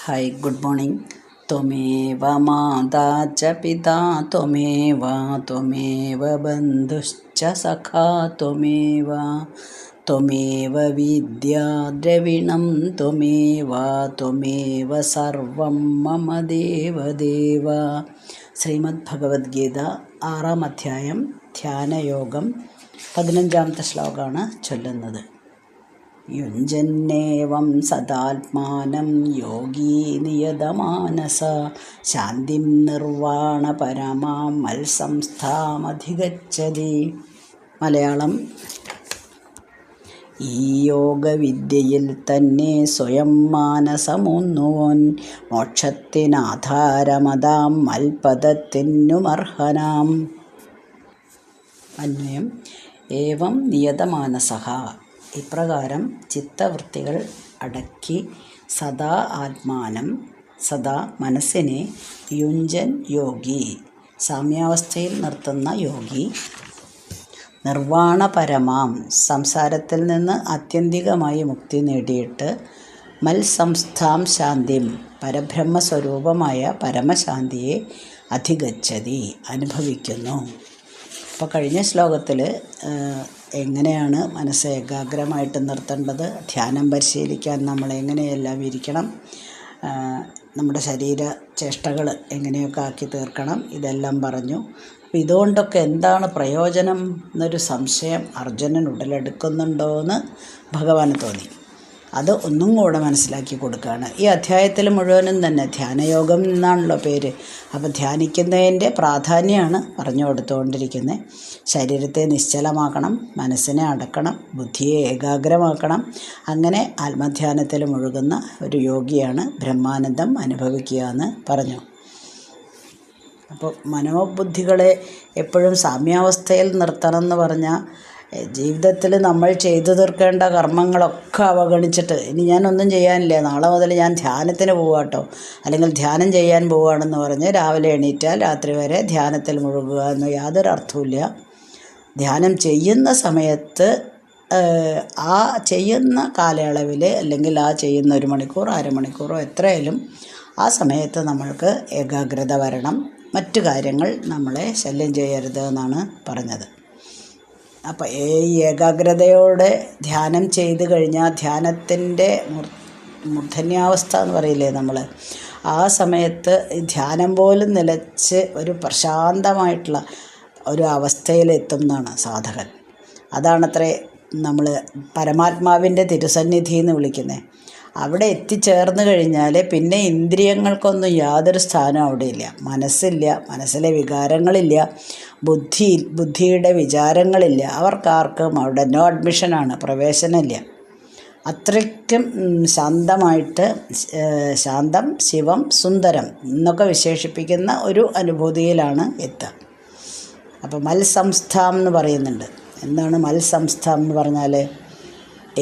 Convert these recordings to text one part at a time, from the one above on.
Hi, good morning. ത്വമേവ മാതാ ച പിതാ ത്വമേവ ത്വമേവ ബന്ധുശ്ച സഖാ ത്വമേവ ത്വമേവ വിദ്യാ ദ്രവിണം ത്വമേവ ത്വമേവ സർവം മമ ദേവദേവ. ശ്രീമദ് ഭഗവത്ഗീത 6-ാം അധ്യായം ധ്യാനയോഗം 15-ാമത്തെ ശ്ലോകമാണ് ചൊല്ലുന്നത്. യുഞ്ജന്നേവം സദാത്മാനം യോഗീ നിയതമാനസ ശാന്തിം നിർവാണപരമാം മത്സംസ്ഥാമധിഗച്ഛതി. മലയാളം: ഈ യോഗവിദ്യയിൽ തന്നെ സ്വയം മാനസമൂന്നുവോൻ മോക്ഷത്തിനാധാരമതാം മൽപദത്തിനുമർഹനാം. അന്വയം: ഏവം നിയതമാനസഃ, ഇപ്രകാരം ചിത്തവൃത്തികൾ അടക്കി സദാ ആത്മാനം, സദാ മനസ്സിനെ, യുഞ്ജൻ യോഗി, സാമ്യാവസ്ഥയിൽ നിർത്തുന്ന യോഗി, നിർവാണപരമാം, സംസാരത്തിൽ നിന്ന് ആത്യന്തികമായി മുക്തി നേടിയിട്ട്, മൽസംസ്ഥാം ശാന്തിം, പരബ്രഹ്മസ്വരൂപമായ പരമശാന്തിയെ അധിഗച്ഛതി, അനുഭവിക്കുന്നു. അപ്പോൾ കഴിഞ്ഞ ശ്ലോകത്തിൽ എങ്ങനെയാണ് മനസ്സ് ഏകാഗ്രമായിട്ട് നിർത്തേണ്ടത്, ധ്യാനം പരിശീലിക്കാൻ നമ്മൾ എങ്ങനെയെല്ലാം ഇരിക്കണം, നമ്മുടെ ശരീര ചേഷ്ടകൾ എങ്ങനെയൊക്കെ ആക്കി തീർക്കണം, ഇതെല്ലാം പറഞ്ഞു. അപ്പോൾ ഇതുകൊണ്ടൊക്കെ എന്താണ് പ്രയോജനം എന്നൊരു സംശയം അർജുനൻ ഉടലെടുക്കുന്നുണ്ടോ എന്ന് ഭഗവാന് തോന്നി. അത് ഒന്നും കൂടെ മനസ്സിലാക്കി കൊടുക്കുകയാണ്. ഈ അധ്യായത്തിൽ മുഴുവനും തന്നെ ധ്യാനയോഗം എന്നാണല്ലോ പേര്. അപ്പോൾ ധ്യാനിക്കുന്നതിൻ്റെ പ്രാധാന്യമാണ് പറഞ്ഞു കൊടുത്തുകൊണ്ടിരിക്കുന്നത്. ശരീരത്തെ നിശ്ചലമാക്കണം, മനസ്സിനെ അടക്കണം, ബുദ്ധിയെ ഏകാഗ്രമാക്കണം. അങ്ങനെ ആത്മധ്യാനത്തിൽ മുഴുകുന്ന ഒരു യോഗിയാണ് ബ്രഹ്മാനന്ദം അനുഭവിക്കുക എന്ന് പറഞ്ഞു. അപ്പോൾ മനോബുദ്ധികളെ എപ്പോഴും സാമ്യാവസ്ഥയിൽ നിർത്തണം എന്ന് പറഞ്ഞാൽ, ജീവിതത്തിൽ നമ്മൾ ചെയ്തു തീർക്കേണ്ട കർമ്മങ്ങളൊക്കെ അവഗണിച്ചിട്ട് ഇനി ഞാനൊന്നും ചെയ്യാനില്ല, നാളെ മുതൽ ഞാൻ ധ്യാനത്തിന് പോവാട്ടോ, അല്ലെങ്കിൽ ധ്യാനം ചെയ്യാൻ പോവുകയാണെന്ന് പറഞ്ഞ് രാവിലെ എണീറ്റാൽ രാത്രി വരെ ധ്യാനത്തിൽ മുഴുകുക എന്ന് യാതൊരു അർത്ഥവുമില്ല. ധ്യാനം ചെയ്യുന്ന സമയത്ത് ആ ചെയ്യുന്ന കാലയളവിൽ, അല്ലെങ്കിൽ ആ ചെയ്യുന്ന 1 മണിക്കൂർ, അരമണിക്കൂറോ എത്രയായാലും ആ സമയത്ത് നമ്മൾക്ക് ഏകാഗ്രത വരണം. മറ്റു കാര്യങ്ങൾ നമ്മളെ ശല്യം ചെയ്യരുത് എന്നാണ് പറഞ്ഞത്. അപ്പോൾ ഈ ഏകാഗ്രതയോടെ ധ്യാനം ചെയ്ത് കഴിഞ്ഞാൽ, ധ്യാനത്തിൻ്റെ മൂർധന്യാവസ്ഥ എന്ന് പറയില്ലേ നമ്മൾ, ആ സമയത്ത് ധ്യാനം പോലും നിലച്ച് ഒരു പ്രശാന്തമായിട്ടുള്ള ഒരു അവസ്ഥയിലെത്തും എന്നാണ് സാധകൻ. അതാണത്രേ നമ്മൾ പരമാത്മാവിൻ്റെ തിരുസന്നിധി എന്ന് വിളിക്കുന്നത്. അവിടെ എത്തിച്ചേർന്ന് കഴിഞ്ഞാൽ പിന്നെ ഇന്ദ്രിയങ്ങൾക്കൊന്നും യാതൊരു സ്ഥാനവും അവിടെയില്ല. മനസ്സില്ല, മനസ്സിലെ വികാരങ്ങളില്ല, ബുദ്ധിയുടെ വിചാരങ്ങളില്ല. അവർക്കാർക്കും അവിടെ നോ അഡ്മിഷനാണ്, പ്രവേശനമില്ല. അത്രയ്ക്കും ശാന്തമായിട്ട്, ശാന്തം ശിവം സുന്ദരം എന്നൊക്കെ വിശേഷിപ്പിക്കുന്ന ഒരു അനുഭൂതിയിലാണ് എത്തുക. അപ്പോൾ മൽസംസ്ഥാം എന്ന് പറയുന്നുണ്ട്. എന്താണ് മൽസംസ്ഥാം എന്ന് പറഞ്ഞാൽ?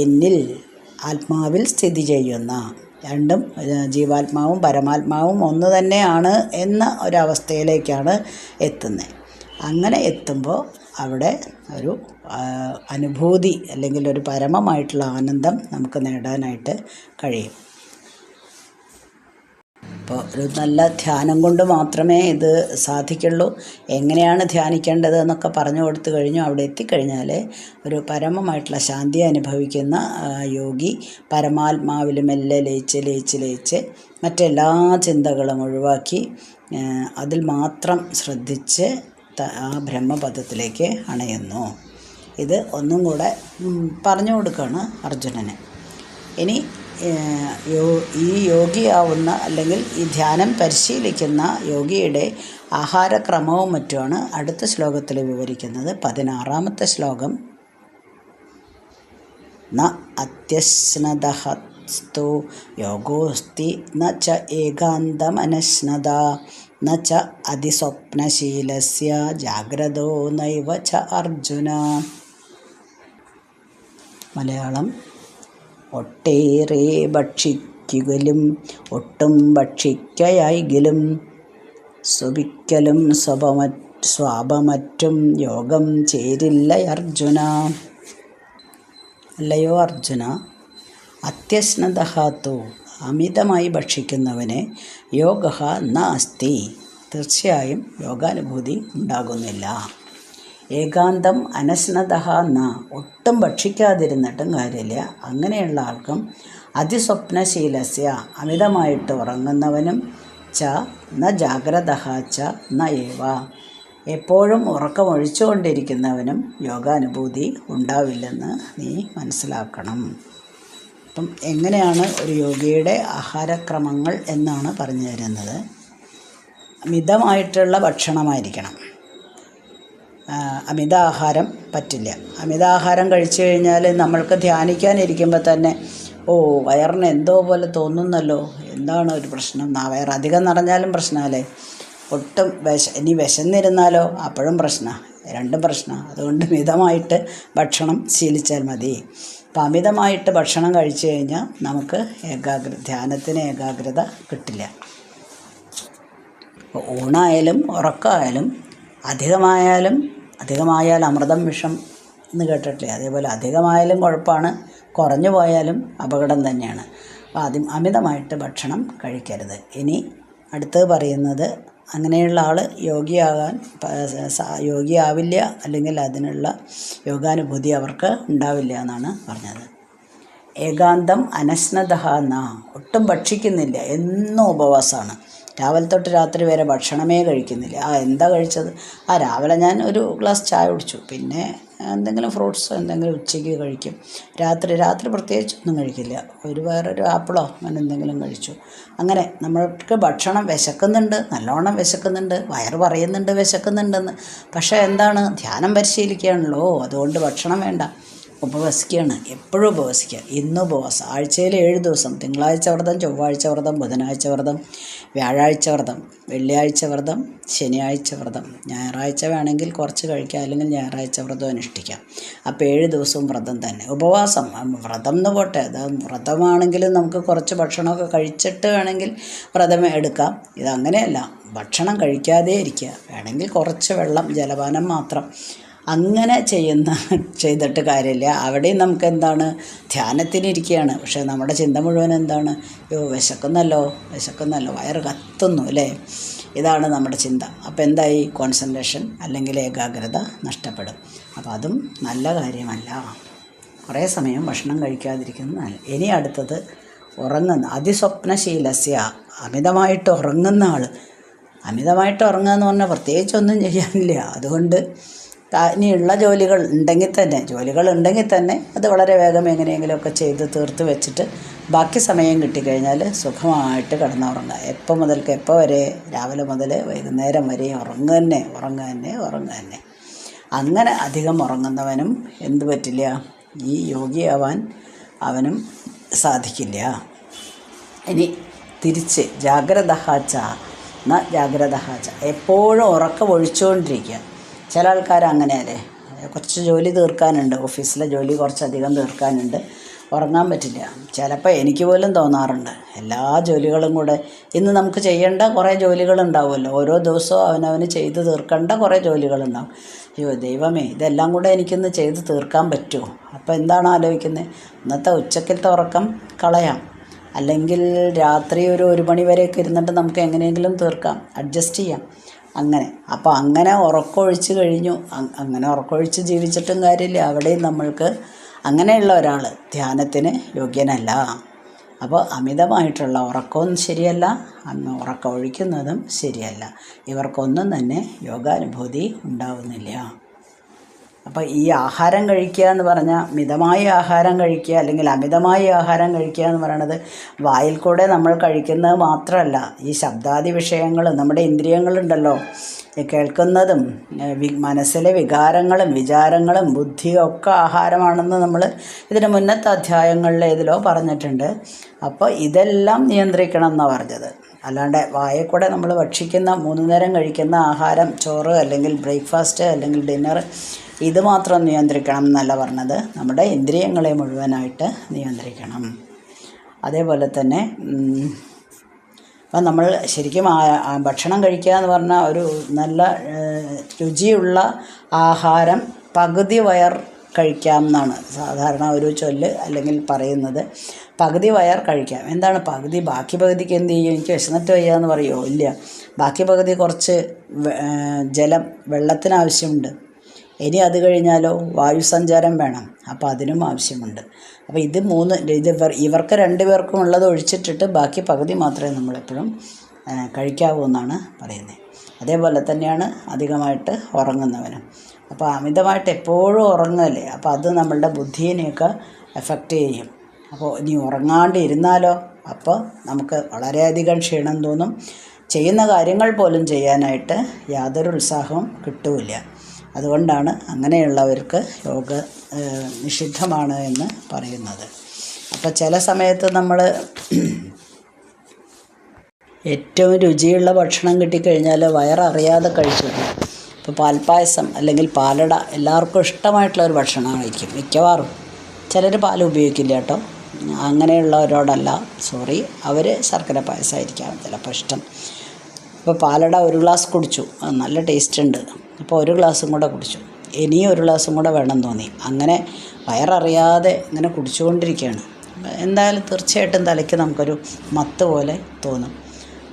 എന്നിൽ, ആത്മാവിൽ സ്ഥിതി ചെയ്യുന്ന, രണ്ടും ജീവാത്മാവും പരമാത്മാവും ഒന്ന് തന്നെയാണ് എന്ന ഒരവസ്ഥയിലേക്കാണ് എത്തുന്നത്. അങ്ങനെ എത്തുമ്പോൾ അവിടെ ഒരു അനുഭൂതി, അല്ലെങ്കിൽ ഒരു പരമമായിട്ടുള്ള ആനന്ദം നമുക്ക് നേടാനായിട്ട് കഴിയും. അപ്പോൾ ഒരു നല്ല ധ്യാനം കൊണ്ട് മാത്രമേ ഇത് സാധിക്കുള്ളൂ. എങ്ങനെയാണ് ധ്യാനിക്കേണ്ടത് എന്നൊക്കെ പറഞ്ഞു കൊടുത്തു കഴിഞ്ഞു. അവിടെ എത്തിക്കഴിഞ്ഞാൽ ഒരു പരമമായിട്ടുള്ള ശാന്തി അനുഭവിക്കുന്ന യോഗി പരമാത്മാവിൽ മെല്ലെ ലയിച്ച് മറ്റെല്ലാ ചിന്തകളും ഒഴിവാക്കി അതിൽ മാത്രം ശ്രദ്ധിച്ച് ആ ബ്രഹ്മപദത്തിലേക്ക് അണയുന്നു. ഇത് ഒന്നും കൂടെ പറഞ്ഞു കൊടുക്കുകയാണ് അർജുനന്. ഇനി ഈ യോഗിയാവുന്ന, അല്ലെങ്കിൽ ഈ ധ്യാനം പരിശീലിക്കുന്ന യോഗിയുടെ ആഹാരക്രമവും മറ്റുമാണ് അടുത്ത ശ്ലോകത്തിൽ വിവരിക്കുന്നത്. 16-ാമത്തെ ശ്ലോകം: ന അത്യശ്നദഹസ്തു യോഗോസ്തി ന ച ഏകാന്തമനശ്നദ ന ച അതിസ്വപ്നശീലസ്യ ജാഗ്രതോ നൈവ ച അർജുന. മലയാളം: ഒട്ടേറെ ഭക്ഷിക്കലും ഒട്ടും ഭക്ഷിക്കയായിലും സ്വപിക്കലും സ്വാപമറ്റും യോഗം ചേരില്ല അർജുന. അല്ലയോ അർജുന, അത്യശ്നദഹാത്തു, അമിതമായി ഭക്ഷിക്കുന്നവന് യോഗഃ നാസ്തി, തീർച്ചയായും യോഗാനുഭൂതി ഉണ്ടാകുന്നില്ല. ഏകാന്തം അനശ്നതഃ ന, ഒട്ടും ഭക്ഷിക്കാതിരുന്നിട്ടും കാര്യമില്ല. അങ്ങനെയുള്ള ആൾക്കും അതിസ്വപ്നശീലസ്യ, അമിതമായിട്ട് ഉറങ്ങുന്നവനും ച ന ജാഗ്രതഃ ച ന ഏവ, എപ്പോഴും ഉറക്കമൊഴിച്ചുകൊണ്ടിരിക്കുന്നവനും യോഗാനുഭൂതി ഉണ്ടാവില്ലെന്ന് നീ മനസ്സിലാക്കണം. അപ്പം എങ്ങനെയാണ് ഒരു യോഗിയുടെ ആഹാരക്രമങ്ങൾ എന്നാണ് പറഞ്ഞു തരുന്നത്. മിതമായിട്ടുള്ള ഭക്ഷണമായിരിക്കണം. അമിതാഹാരം പറ്റില്ല. അമിതാഹാരം കഴിച്ചു കഴിഞ്ഞാൽ നമ്മൾക്ക് ധ്യാനിക്കാനിരിക്കുമ്പോൾ തന്നെ വയറിന് എന്തോ പോലെ തോന്നുന്നല്ലോ, എന്താണ് ഒരു പ്രശ്നം, വയർ അധികം നിറഞ്ഞാലും പ്രശ്നമല്ലേ, ഒട്ടും ഇനി വിശന്നിരുന്നാലോ അപ്പോഴും പ്രശ്നമാണ്, രണ്ടും പ്രശ്നമാണ്. അതുകൊണ്ട് മിതമായിട്ട് ഭക്ഷണം ശീലിച്ചാൽ മതി. അപ്പം അമിതമായിട്ട് ഭക്ഷണം കഴിച്ചു കഴിഞ്ഞാൽ നമുക്ക് ധ്യാനത്തിന് ഏകാഗ്രത കിട്ടില്ല. ഊണായാലും ഉറക്കമായാലും അധികമായാൽ അമൃതം വിഷം എന്ന് കേട്ടിട്ടില്ലേ, അതേപോലെ അധികമായാലും കുഴപ്പമാണ്, കുറഞ്ഞു പോയാലും അപകടം തന്നെയാണ്. അപ്പോൾ അമിതമായിട്ട് ഭക്ഷണം കഴിക്കരുത്. ഇനി അടുത്തത് പറയുന്നത്, അങ്ങനെയുള്ള ആൾ യോഗിയാവില്ല, അല്ലെങ്കിൽ അതിനുള്ള യോഗാനുഭൂതി അവർക്ക് ഉണ്ടാവില്ല എന്നാണ് പറഞ്ഞത്. ഏകാന്തം അനശ്നതഃ ന, ഒട്ടും ഭക്ഷിക്കുന്നില്ല, എന്നും ഉപവാസമാണ്, രാവിലെ തൊട്ട് രാത്രി വരെ ഭക്ഷണമേ കഴിക്കുന്നില്ല. എന്താ കഴിച്ചത്? രാവിലെ ഞാൻ ഒരു ഗ്ലാസ് ചായ കുടിച്ചു, പിന്നെ എന്തെങ്കിലും ഫ്രൂട്ട്സോ എന്തെങ്കിലും ഉച്ചയ്ക്ക് കഴിക്കും. രാത്രി പ്രത്യേകിച്ചൊന്നും കഴിക്കില്ല, വേറൊരു ആപ്പിളോ അങ്ങനെ എന്തെങ്കിലും കഴിച്ചു. അങ്ങനെ നമ്മൾക്ക് ഭക്ഷണം വിശക്കുന്നുണ്ട്, നല്ലോണം വിശക്കുന്നുണ്ട്, വയറ് പറയുന്നുണ്ട് വിശക്കുന്നുണ്ടെന്ന്. പക്ഷേ എന്താണ്, ധ്യാനം പരിശീലിക്കുകയാണല്ലോ, അതുകൊണ്ട് ഭക്ഷണം വേണ്ട, ഉപവസിക്കുകയാണ്. എപ്പോഴും ഉപവസിക്കുക. ഇന്ന് ഉപവാസം, ആഴ്ചയിൽ 7 ദിവസം, തിങ്കളാഴ്ച വ്രതം, ചൊവ്വാഴ്ച വ്രതം, ബുധനാഴ്ച വ്രതം, വ്യാഴാഴ്ച വ്രതം, വെള്ളിയാഴ്ച വ്രതം, ശനിയാഴ്ച വ്രതം, ഞായറാഴ്ച വേണമെങ്കിൽ കുറച്ച് കഴിക്കാം, അല്ലെങ്കിൽ ഞായറാഴ്ച വ്രതം അനുഷ്ഠിക്കാം. അപ്പോൾ 7 ദിവസവും വ്രതം തന്നെ. ഉപവാസം, വ്രതം എന്ന് പോട്ടെ, അത് വ്രതമാണെങ്കിലും നമുക്ക് കുറച്ച് ഭക്ഷണമൊക്കെ കഴിച്ചിട്ട് വേണമെങ്കിൽ വ്രതം എടുക്കാം. ഇതങ്ങനെയല്ല, ഭക്ഷണം കഴിക്കാതെ ഇരിക്കുക, വേണമെങ്കിൽ കുറച്ച് വെള്ളം, ജലപാനം മാത്രം. അങ്ങനെ ചെയ്തിട്ട് കാര്യമില്ല. അവിടെയും നമുക്ക് എന്താണ്, ധ്യാനത്തിനിരിക്കുകയാണ്, പക്ഷേ നമ്മുടെ ചിന്ത മുഴുവൻ എന്താണ്, വിശക്കുന്നല്ലോ, വയറ് കത്തുന്നു അല്ലേ, ഇതാണ് നമ്മുടെ ചിന്ത. അപ്പോൾ എന്തായി, കോൺസെൻട്രേഷൻ അല്ലെങ്കിൽ ഏകാഗ്രത നഷ്ടപ്പെടും. അപ്പോൾ അതും നല്ല കാര്യമല്ല. കുറേ സമയം ഭക്ഷണം കഴിക്കാതിരിക്കുന്നത് നല്ല. ഇനി അടുത്തത് അതിസ്വപ്നശീലസ്യ, അമിതമായിട്ട് ഉറങ്ങുന്ന ആൾ. അമിതമായിട്ട് ഉറങ്ങുക എന്ന് പറഞ്ഞാൽ പ്രത്യേകിച്ചൊന്നും ചെയ്യാനില്ല, അതുകൊണ്ട് ഇനിയുള്ള ജോലികൾ ഉണ്ടെങ്കിൽ തന്നെ അത് വളരെ വേഗം എങ്ങനെയെങ്കിലുമൊക്കെ ചെയ്ത് തീർത്ത് വെച്ചിട്ട് ബാക്കി സമയം കിട്ടിക്കഴിഞ്ഞാൽ സുഖമായിട്ട് കിടന്നുറങ്ങുക. എപ്പോൾ മുതൽക്ക് എപ്പോൾ വരെ, രാവിലെ മുതൽ വൈകുന്നേരം വരെ ഉറങ്ങുക തന്നെ. അങ്ങനെ അധികം ഉറങ്ങുന്നവനും എന്ത് പറ്റില്ല, ഈ യോഗിയാവാൻ അവനും സാധിക്കില്ല. ഇനി തിരിച്ച് ജാഗ്രതഃ ച, എപ്പോഴും ഉറക്കം ഒഴിച്ചുകൊണ്ടിരിക്കുക. ചില ആൾക്കാർ അങ്ങനെയല്ലേ, കുറച്ച് ജോലി തീർക്കാനുണ്ട്, ഓഫീസിലെ ജോലി കുറച്ചധികം തീർക്കാനുണ്ട്, ഉറങ്ങാൻ പറ്റില്ല. ചിലപ്പോൾ എനിക്ക് പോലും തോന്നാറുണ്ട്, എല്ലാ ജോലികളും കൂടെ ഇന്ന് നമുക്ക് ചെയ്യേണ്ട കുറേ ജോലികളുണ്ടാവുമല്ലോ, ഓരോ ദിവസവും അവനവന് ചെയ്ത് തീർക്കേണ്ട കുറേ ജോലികളുണ്ടാവും. ദൈവമേ, ഇതെല്ലാം കൂടെ എനിക്കിന്ന് ചെയ്ത് തീർക്കാൻ പറ്റുമോ? അപ്പോൾ എന്താണ് ആലോചിക്കുന്നത്, ഇന്നത്തെ ഉച്ചക്കലത്തെ ഉറക്കം കളയാം, അല്ലെങ്കിൽ രാത്രി ഒരു 1 മണി വരെയൊക്കെ ഇരുന്നിട്ട് നമുക്ക് എങ്ങനെയെങ്കിലും തീർക്കാം, അഡ്ജസ്റ്റ് ചെയ്യാം. അങ്ങനെ ഉറക്കമൊഴിച്ച് കഴിഞ്ഞു. അങ്ങനെ ഉറക്കമൊഴിച്ച് ജീവിച്ചിട്ടും കാര്യമില്ല. അവിടെയും നമ്മൾക്ക് അങ്ങനെയുള്ള ഒരാൾ ധ്യാനത്തിന് യോഗ്യനല്ല. അപ്പോൾ അമിതമായിട്ടുള്ള ഉറക്കവും ശരിയല്ല, ഉറക്കമൊഴിക്കുന്നതും ശരിയല്ല. ഇവർക്കൊന്നും തന്നെ യോഗാനുഭൂതി ഉണ്ടാവുന്നില്ല. അപ്പോൾ ഈ ആഹാരം കഴിക്കുക എന്ന് പറഞ്ഞാൽ, മിതമായ ആഹാരം കഴിക്കുക അല്ലെങ്കിൽ അമിതമായ ആഹാരം കഴിക്കുക എന്ന് പറയുന്നത് വായിൽ കൂടെ നമ്മൾ കഴിക്കുന്നത് മാത്രമല്ല, ഈ ശബ്ദാദി വിഷയങ്ങൾ, നമ്മുടെ ഇന്ദ്രിയങ്ങളുണ്ടല്ലോ, കേൾക്കുന്നതും മനസ്സിലെ വികാരങ്ങളും വിചാരങ്ങളും ബുദ്ധിയും ഒക്കെ ആഹാരമാണെന്ന് നമ്മൾ ഇതിന് മുന്നത്തെ അധ്യായങ്ങളിൽ ഏതിലോ പറഞ്ഞിട്ടുണ്ട്. അപ്പോൾ ഇതെല്ലാം നിയന്ത്രിക്കണം എന്നാണ് പറഞ്ഞത്. അല്ലാണ്ട് വായിൽ കൂടെ നമ്മൾ ഭക്ഷിക്കുന്ന 3 നേരം കഴിക്കുന്ന ആഹാരം, ചോറ് അല്ലെങ്കിൽ ബ്രേക്ക്ഫാസ്റ്റ് അല്ലെങ്കിൽ ഡിന്നർ, ഇത് മാത്രം നിയന്ത്രിക്കണം എന്നല്ല പറഞ്ഞത്, നമ്മുടെ ഇന്ദ്രിയങ്ങളെ മുഴുവനായിട്ട് നിയന്ത്രിക്കണം. അതേപോലെ തന്നെ അപ്പം നമ്മൾ ശരിക്കും ഭക്ഷണം കഴിക്കുക എന്ന് പറഞ്ഞാൽ ഒരു നല്ല രുചിയുള്ള ആഹാരം പകുതി വയർ കഴിക്കാം എന്നാണ് സാധാരണ ഒരു ചൊല്ല് അല്ലെങ്കിൽ പറയുന്നത്. പകുതി വയർ കഴിക്കാം. എന്താണ് പകുതി? ബാക്കി പകുതിക്ക് എന്ത് ചെയ്യും? എനിക്ക് വിശന്നിട്ട് വയ്യാന്ന് പറയുമോ? ഇല്ല. ബാക്കി പകുതി കുറച്ച് ജലം, വെള്ളത്തിനാവശ്യമുണ്ട്. ഇനി അത് കഴിഞ്ഞാലോ വായുസഞ്ചാരം വേണം, അപ്പോൾ അതിനും ആവശ്യമുണ്ട്. അപ്പോൾ ഇവർക്ക് 2 പേർക്കും ഉള്ളത് ഒഴിച്ചിട്ടിട്ട് ബാക്കി പകുതി മാത്രമേ നമ്മളെപ്പോഴും കഴിക്കാവൂ എന്നാണ് പറയുന്നത്. അതേപോലെ തന്നെയാണ് അധികമായിട്ട് ഉറങ്ങുന്നവനും. അപ്പോൾ അമിതമായിട്ട് എപ്പോഴും ഉറങ്ങല്ലേ, അപ്പോൾ അത് നമ്മളുടെ ബുദ്ധിയെയൊക്കെ എഫക്റ്റ് ചെയ്യും. അപ്പോൾ ഇനി ഉറങ്ങാണ്ട് ഇരുന്നാലോ, അപ്പോൾ നമുക്ക് വളരെയധികം ക്ഷീണം തോന്നും. ചെയ്യുന്ന കാര്യങ്ങൾ പോലും ചെയ്യാനായിട്ട് യാതൊരു ഉത്സാഹവും കിട്ടില്ല. അതുകൊണ്ടാണ് അങ്ങനെയുള്ളവർക്ക് യോഗ നിഷിദ്ധമാണ് എന്ന് പറയുന്നത്. അപ്പോൾ ചില സമയത്ത് നമ്മൾ ഏറ്റവും രുചിയുള്ള ഭക്ഷണം കിട്ടിക്കഴിഞ്ഞാൽ വയററിയാതെ കഴിച്ചു. ഇപ്പോൾ പാൽപ്പായസം അല്ലെങ്കിൽ പാലട എല്ലാവർക്കും ഇഷ്ടമായിട്ടുള്ളൊരു ഭക്ഷണമായിരിക്കും മിക്കവാറും. ചിലർ പാൽ ഉപയോഗിക്കില്ല കേട്ടോ, അങ്ങനെയുള്ളവരോടല്ല, സോറി, അവർ ശർക്കര പായസമായിരിക്കാം ചിലപ്പോൾ ഇഷ്ടം. ഇപ്പോൾ പാലട 1 ഗ്ലാസ് കുടിച്ചു, നല്ല ടേസ്റ്റ് ഉണ്ട്, അപ്പോൾ 1 ഗ്ലാസും കൂടെ കുടിച്ചു, ഇനിയും 1 ഗ്ലാസും കൂടെ വേണം തോന്നി, അങ്ങനെ വയററിയാതെ ഇങ്ങനെ കുടിച്ചുകൊണ്ടിരിക്കുകയാണ്. എന്തായാലും തീർച്ചയായിട്ടും തലയ്ക്ക് നമുക്കൊരു മത്ത് പോലെ തോന്നും.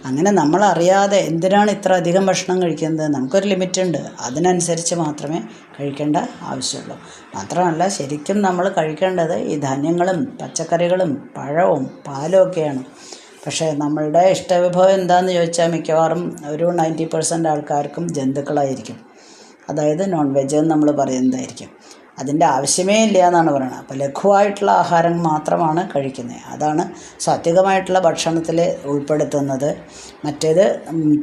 അങ്ങനെ നമ്മളറിയാതെ എന്തിനാണ് ഇത്ര അധികം ഭക്ഷണം കഴിക്കുന്നത്? നമുക്കൊരു ലിമിറ്റുണ്ട്, അതിനനുസരിച്ച് മാത്രമേ കഴിക്കേണ്ട ആവശ്യമുള്ളൂ. മാത്രമല്ല ശരിക്കും നമ്മൾ കഴിക്കേണ്ടത് ഈ ധാന്യങ്ങളും പച്ചക്കറികളും പഴവും പാലും ഒക്കെയാണ്. പക്ഷേ നമ്മളുടെ ഇഷ്ടവിഭവം എന്താണെന്ന് ചോദിച്ചാൽ മിക്കവാറും ഒരു 90% ആൾക്കാർക്കും ജന്തുക്കളായിരിക്കും, അതായത് നോൺ വെജ് എന്ന് നമ്മൾ പറയുന്നതായിരിക്കും. അതിൻ്റെ ആവശ്യമേ ഇല്ല എന്നാണ് പറയുന്നത്. അപ്പോൾ ലഘുവായിട്ടുള്ള ആഹാരം മാത്രമാണ് കഴിക്കുന്നത്, അതാണ് സാത്വികമായിട്ടുള്ള ഭക്ഷണത്തിൽ ഉൾപ്പെടുത്തുന്നത്. മറ്റേത്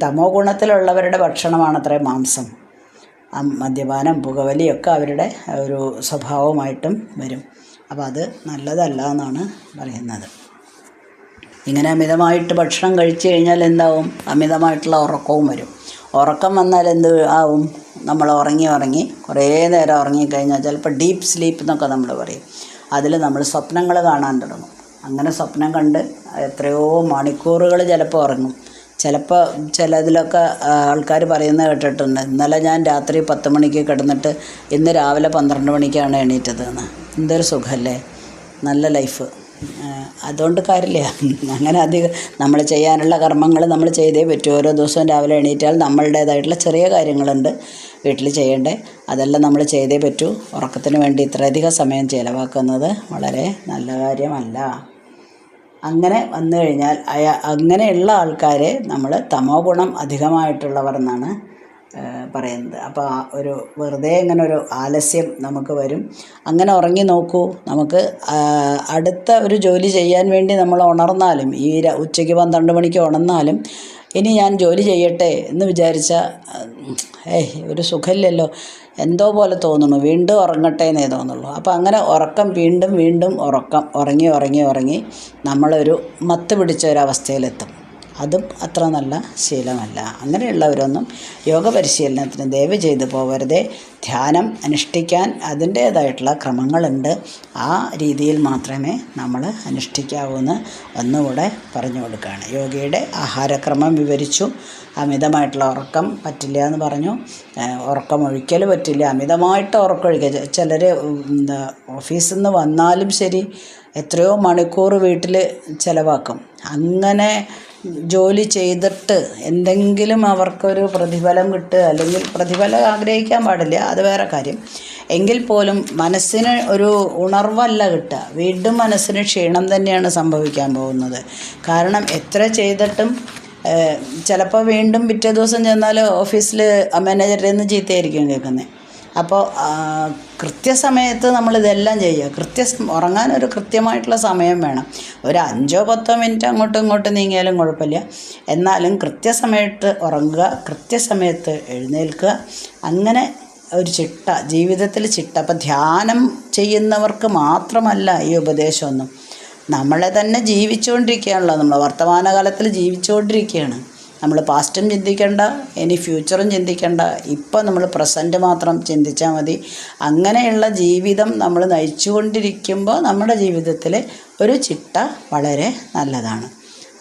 തമോ ഗുണത്തിലുള്ളവരുടെ ഭക്ഷണമാണത്രേ മാംസം. മദ്യപാനം, പുകവലിയൊക്കെ അവരുടെ ഒരു സ്വഭാവമായിട്ടും വരും. അപ്പോൾ അത് നല്ലതല്ല എന്നാണ് പറയുന്നത്. ഇങ്ങനെ അമിതമായിട്ട് ഭക്ഷണം കഴിച്ചു കഴിഞ്ഞാൽ എന്താവും? അമിതമായിട്ടുള്ള ഉറക്കവും വരും. ഉറക്കം വന്നാൽ എന്ത് ആവും? നമ്മൾ ഉറങ്ങി കുറേ നേരം ഉറങ്ങിക്കഴിഞ്ഞാൽ ചിലപ്പോൾ ഡീപ്പ് സ്ലീപ്പ് എന്നൊക്കെ നമ്മൾ പറയും, അതിൽ നമ്മൾ സ്വപ്നങ്ങൾ കാണാൻ തുടങ്ങും. അങ്ങനെ സ്വപ്നം കണ്ട് എത്രയോ മണിക്കൂറുകൾ ചിലപ്പോൾ ഉറങ്ങും. ചിലപ്പോൾ ചിലതിലൊക്കെ ആൾക്കാർ പറയുന്നത് കേട്ടിട്ടുണ്ട്, ഇന്നലെ ഞാൻ രാത്രി 10 മണിക്ക് കിടന്നിട്ട് ഇന്ന് രാവിലെ 12 മണിക്കാണ് എണീറ്റതെന്ന്. എന്തൊരു സുഖമല്ലേ, നല്ല ലൈഫ്. അതുകൊണ്ട് കാര്യമില്ല, അങ്ങനെ അധികം നമ്മൾ ചെയ്യാനുള്ള കർമ്മങ്ങൾ നമ്മൾ ചെയ്തേ പറ്റൂ. ഓരോ ദിവസവും രാവിലെ എണീറ്റാൽ നമ്മളുടേതായിട്ടുള്ള ചെറിയ കാര്യങ്ങളുണ്ട് വീട്ടിൽ ചെയ്യേണ്ടേ, അതെല്ലാം നമ്മൾ ചെയ്തേ പറ്റൂ. ഉറക്കത്തിന് വേണ്ടി ഇത്രയധികം സമയം ചിലവാക്കുന്നത് വളരെ നല്ല കാര്യമല്ല. അങ്ങനെ വന്നു കഴിഞ്ഞാൽ അങ്ങനെയുള്ള ആൾക്കാരെ നമ്മൾ തമോ ഗുണം അധികമായിട്ടുള്ളവർ എന്നാണ് പറയുന്നത്. അപ്പോൾ ഒരു വെറുതെ ഇങ്ങനെ ഒരു ആലസ്യം നമുക്ക് വരും. അങ്ങനെ ഉറങ്ങി നോക്കൂ, നമുക്ക് അടുത്ത ഒരു ജോലി ചെയ്യാൻ വേണ്ടി നമ്മൾ ഉണർന്നാലും, ഈ ഉച്ചയ്ക്ക് 12 മണിക്ക് ഉണർന്നാലും ഇനി ഞാൻ ജോലി ചെയ്യട്ടെ എന്ന് വിചാരിച്ചാൽ ഒരു സുഖമില്ലല്ലോ, എന്തോ പോലെ തോന്നുന്നു, വീണ്ടും ഉറങ്ങട്ടെ എന്നേ തോന്നുള്ളൂ. അപ്പോൾ അങ്ങനെ ഉറക്കം വീണ്ടും ഉറങ്ങി നമ്മളൊരു മത്ത് പിടിച്ച ഒരവസ്ഥയിലെത്തും. അതും അത്ര നല്ല ശീലമല്ല. അങ്ങനെയുള്ളവരൊന്നും യോഗ പരിശീലനത്തിന് ദയവ് ചെയ്ത് പോകരുതേ. ധ്യാനം അനുഷ്ഠിക്കാൻ അതിൻ്റേതായിട്ടുള്ള ക്രമങ്ങളുണ്ട്, ആ രീതിയിൽ മാത്രമേ നമ്മൾ അനുഷ്ഠിക്കാവൂ എന്ന് ഒന്നുകൂടെ പറഞ്ഞു കൊടുക്കുകയാണ്. യോഗയുടെ ആഹാരക്രമം വിവരിച്ചു. അമിതമായിട്ടുള്ള ഉറക്കം പറ്റില്ല എന്ന് പറഞ്ഞു. ഉറക്കമൊഴിക്കൽ പറ്റില്ല, അമിതമായിട്ട് ഉറക്കമൊഴിക്കുക. ചിലർ ഓഫീസിൽ നിന്ന് വന്നാലും ശരി എത്രയോ മണിക്കൂർ വീട്ടിൽ ചിലവാക്കും. അങ്ങനെ ജോലി ചെയ്തിട്ട് എന്തെങ്കിലും അവർക്കൊരു പ്രതിഫലം കിട്ടുക, അല്ലെങ്കിൽ പ്രതിഫലം ആഗ്രഹിക്കാൻ പാടില്ല, അത് വേറെ കാര്യം. എങ്കിൽ പോലും മനസ്സിന് ഒരു ഉണർവല്ല കിട്ടുക, വീണ്ടും മനസ്സിന് ക്ഷീണം തന്നെയാണ് സംഭവിക്കാൻ പോകുന്നത്. കാരണം എത്ര ചെയ്തിട്ടും ചിലപ്പോൾ വീണ്ടും പിറ്റേ ദിവസം ചെന്നാൽ ഓഫീസിൽ മാനേജറിൽ നിന്ന് ചീത്തയായിരിക്കും കേൾക്കുന്നത്. അപ്പോൾ കൃത്യസമയത്ത് നമ്മളിതെല്ലാം ചെയ്യുക. ഉറങ്ങാനൊരു കൃത്യമായിട്ടുള്ള സമയം വേണം. ഒരു 5-10 മിനിറ്റ് അങ്ങോട്ടും ഇങ്ങോട്ടും നീങ്ങിയാലും കുഴപ്പമില്ല, എന്നാലും കൃത്യസമയത്ത് ഉറങ്ങുക, കൃത്യസമയത്ത് എഴുന്നേൽക്കുക. അങ്ങനെ ഒരു ചിട്ട, ജീവിതത്തിൽ ചിട്ട. അപ്പം ധ്യാനം ചെയ്യുന്നവർക്ക് മാത്രമല്ല ഈ ഉപദേശമൊന്നും, നമ്മളെ തന്നെ ജീവിച്ചുകൊണ്ടിരിക്കുകയാണല്ലോ, നമ്മൾ വർത്തമാനകാലത്തിൽ ജീവിച്ചുകൊണ്ടിരിക്കുകയാണ്. നമ്മൾ പാസ്റ്റും ചിന്തിക്കേണ്ട, ഇനി ഫ്യൂച്ചറും ചിന്തിക്കേണ്ട, ഇപ്പം നമ്മൾ പ്രസൻറ്റ് മാത്രം ചിന്തിച്ചാൽ മതി. അങ്ങനെയുള്ള ജീവിതം നമ്മൾ നയിച്ചുകൊണ്ടിരിക്കുമ്പോൾ നമ്മുടെ ജീവിതത്തിൽ ഒരു ചിട്ട വളരെ നല്ലതാണ്.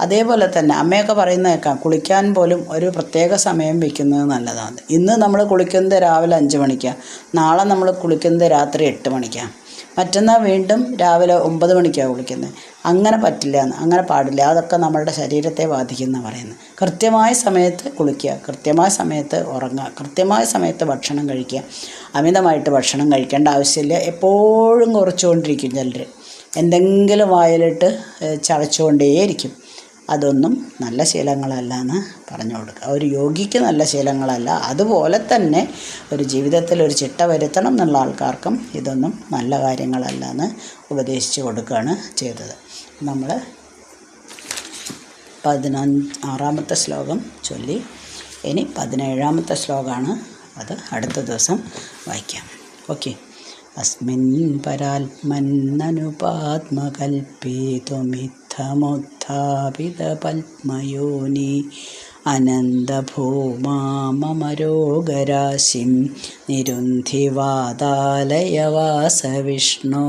അതേപോലെ തന്നെ അമ്മയൊക്കെ പറയുന്നത് കേൾക്കാം, കുളിക്കാൻ പോലും ഒരു പ്രത്യേക സമയം വയ്ക്കുന്നത് നല്ലതാണ്. ഇന്ന് നമ്മൾ കുളിക്കുന്നത് രാവിലെ 5 മണിക്കാണ്, നാളെ നമ്മൾ കുളിക്കുന്നത് രാത്രി 8 മണിക്കാണ്, മറ്റന്നാൾ വീണ്ടും രാവിലെ 9 മണിക്കാണ് കുളിക്കുന്നത്. അങ്ങനെ പറ്റില്ല, അങ്ങനെ പാടില്ല, അതൊക്കെ നമ്മളുടെ ശരീരത്തെ ബാധിക്കുന്ന പറയുന്നത്. കൃത്യമായ സമയത്ത് കുളിക്കുക, കൃത്യമായ സമയത്ത് ഉറങ്ങുക, കൃത്യമായ സമയത്ത് ഭക്ഷണം കഴിക്കുക. അമിതമായിട്ട് ഭക്ഷണം കഴിക്കേണ്ട ആവശ്യമില്ല. എപ്പോഴും കുറച്ചുകൊണ്ടിരിക്കും ചിലർ, എന്തെങ്കിലും വായിലിട്ട് ചവച്ചുകൊണ്ടേയിരിക്കും. അതൊന്നും നല്ല ശീലങ്ങളല്ല എന്ന് പറഞ്ഞു കൊടുക്കുക. ഒരു യോഗിക്ക് നല്ല ശീലങ്ങളല്ല. അതുപോലെ തന്നെ ഒരു ജീവിതത്തിൽ ഒരു ചിട്ട വരുത്തണം എന്നുള്ള ആൾക്കാർക്കും ഇതൊന്നും നല്ല കാര്യങ്ങളല്ല എന്ന് ഉപദേശിച്ച് കൊടുക്കുകയാണ് ചെയ്തത്. നമ്മൾ 16-ാമത്തെ ശ്ലോകം ചൊല്ലി. ഇനി 17-ാമത്തെ ശ്ലോകമാണ്, അത് അടുത്ത ദിവസം വായിക്കാം. ഓക്കെ. അസ്മിൻ പരാത്മന്നനുപാത്മകൽപ്പിതുമിത്തമുത്ഥാപിതപത്മയോനി അനന്തഭൂമാമരോഗരാശിം നിരുന്ധിവാതാലയവാസവിഷ്ണോ.